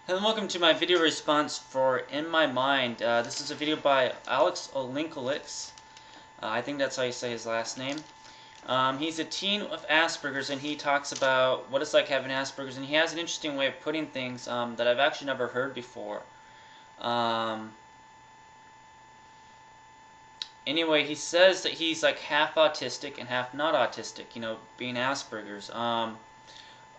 Hello and welcome to my video response for In My Mind. This is a video by Alex Olinkolix. I think that's how you say his last name. He's a teen with Asperger's, and he talks about what it's like having Asperger's, and he has an interesting way of putting things that I've actually never heard before. Anyway, he says that he's like half autistic and half not autistic, being Asperger's.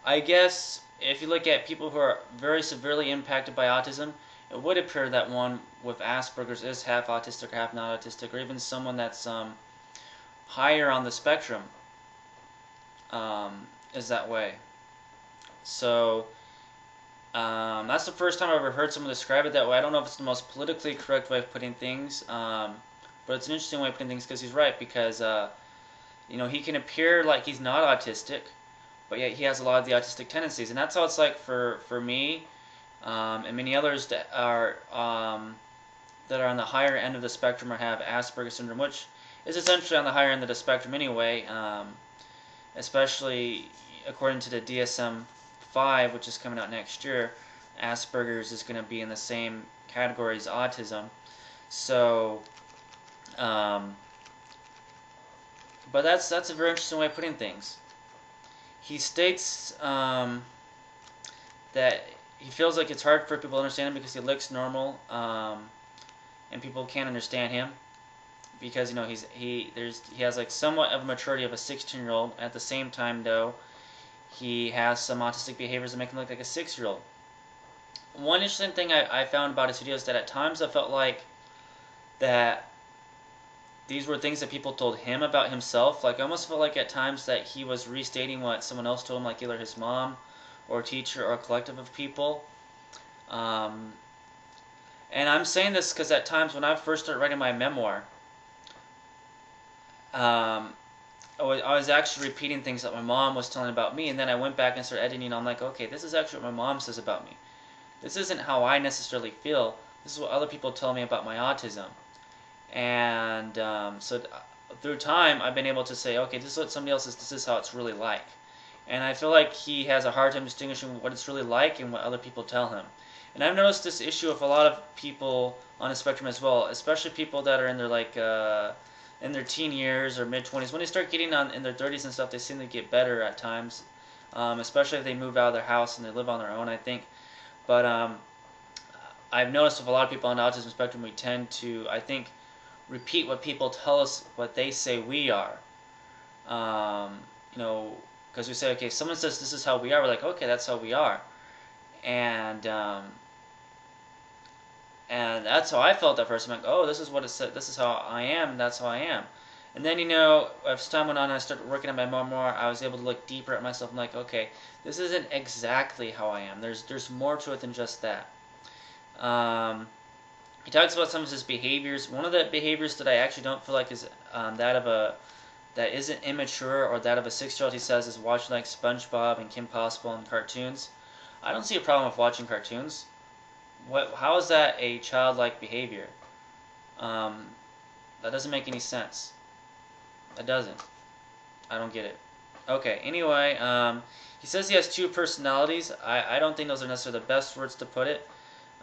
I guess if you look at people who are very severely impacted by autism, it would appear that one with Asperger's is half autistic or half not autistic, or even someone that's higher on the spectrum is that way. So that's the first time I've ever heard someone describe it that way. I don't know if it's the most politically correct way of putting things, but it's an interesting way of putting things because he's right. Because he can appear like he's not autistic, but yet he has a lot of the autistic tendencies, and that's how it's like for me and many others that are on the higher end of the spectrum or have Asperger's syndrome, which is essentially on the higher end of the spectrum anyway, especially according to the DSM-5, which is coming out next year. Asperger's is going to be in the same category as autism. So, but that's a very interesting way of putting things. He states that he feels like it's hard for people to understand him because he looks normal, and people can't understand him because he has like somewhat of a maturity of a 16-year-old. At the same time, though, he has some autistic behaviors that make him look like a 6-year-old. One interesting thing I found about his videos is that at times I felt like that these were things that people told him about himself. Like, I almost felt like at times that he was restating what someone else told him, like either his mom or a teacher or a collective of people. And I'm saying this because at times when I first started writing my memoir, I was actually repeating things that my mom was telling about me, and then I went back and started editing, and I'm like, okay, this is actually what my mom says about me. This isn't how I necessarily feel. This is what other people tell me about my autism. And so through time, I've been able to say, okay, this is what somebody else says, this is how it's really like. And I feel like he has a hard time distinguishing what it's really like and what other people tell him. And I've noticed this issue with a lot of people on the spectrum as well, especially people that are in their in their teen years or mid-20s. When they start getting in their 30s and stuff, they seem to get better at times, especially if they move out of their house and they live on their own, I think. But I've noticed with a lot of people on the autism spectrum, we tend to, I think, repeat what people tell us, what they say we are. Because we say, okay, if someone says this is how we are, we're like, okay, that's how we are. And that's how I felt at first. I'm like, oh, this is what it said. This is how I am. That's how I am. And then, as time went on, I started working on my memoir. I was able to look deeper at myself. I'm like, okay, this isn't exactly how I am. There's more to it than just that. He talks about some of his behaviors. One of the behaviors that I actually don't feel like is that isn't immature or that of a 6-year-old, he says, is watching like SpongeBob and Kim Possible and cartoons. I don't see a problem with watching cartoons. How is that a childlike behavior? That doesn't make any sense. That doesn't. I don't get it. Okay, anyway, he says he has 2 personalities. I don't think those are necessarily the best words to put it.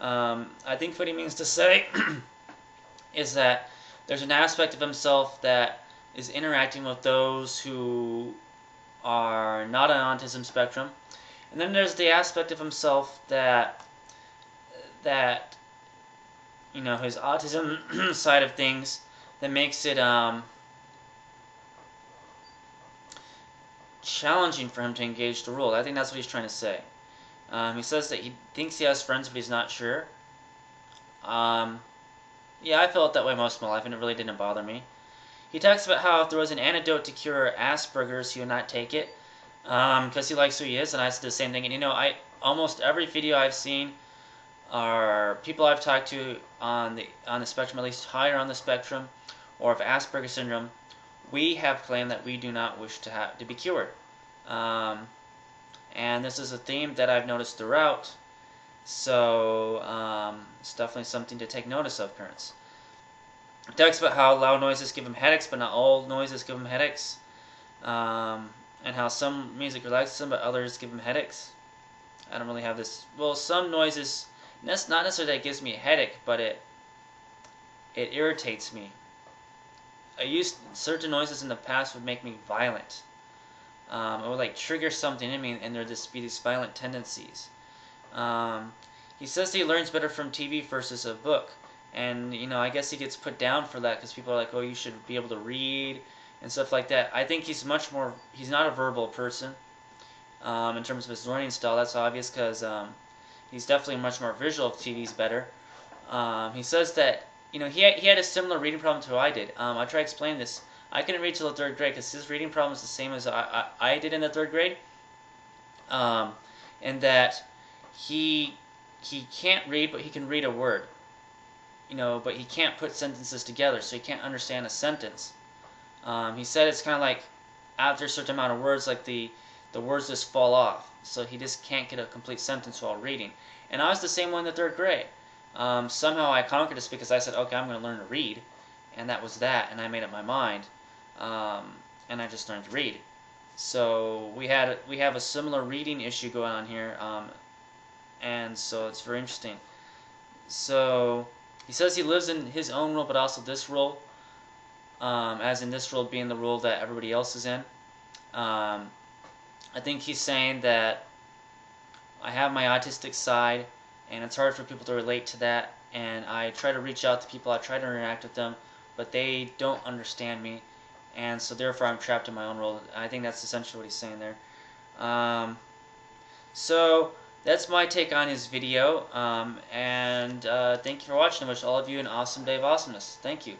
I think what he means to say is that there's an aspect of himself that is interacting with those who are not on autism spectrum, and then there's the aspect of himself that his autism side of things that makes it challenging for him to engage the world. I think that's what he's trying to say. He says that he thinks he has friends, but he's not sure. Yeah, I felt that way most of my life, and it really didn't bother me. He talks about how if there was an antidote to cure Asperger's, he would not take it, because he likes who he is, and I said the same thing. And almost every video I've seen are people I've talked to on the spectrum, at least higher on the spectrum, or of Asperger's syndrome. We have claimed that we do not wish to be cured. And this is a theme that I've noticed throughout, so it's definitely something to take notice of, parents. It talks about how loud noises give him headaches, but not all noises give him headaches, and how some music relaxes him, but others give him headaches. I don't really have this. Well, some noises, not necessarily that it gives me a headache, but it irritates me. I used certain noises in the past would make me violent. It would like trigger something in me, and there'd just be these violent tendencies. He says he learns better from TV versus a book, and I guess he gets put down for that because people are like, "Oh, you should be able to read," and stuff like that. I think he's much more. He's not a verbal person in terms of his learning style. That's obvious because he's definitely much more visual. If TV's better. He says that he had a similar reading problem to what I did. I try to explain this. I couldn't read till the third grade because his reading problem is the same as I did in the third grade, and that he can't read, but he can read a word. But he can't put sentences together, so he can't understand a sentence. He said it's kind of like after a certain amount of words, like the words just fall off, so he just can't get a complete sentence while reading. And I was the same one in the third grade. Somehow I conquered this because I said, okay, I'm going to learn to read, and that was that, and I made up my mind, and I just learned to read. So we have a similar reading issue going on here, and so it's very interesting. So he says he lives in his own world, but also this world, as in this world being the world that everybody else is in. I think he's saying that I have my autistic side, and it's hard for people to relate to that, and I try to reach out to people, I try to interact with them, but they don't understand me, and so therefore I'm trapped in my own world. I think that's essentially what he's saying there. So that's my take on his video, and thank you for watching. I wish all of you an awesome day of awesomeness. Thank you.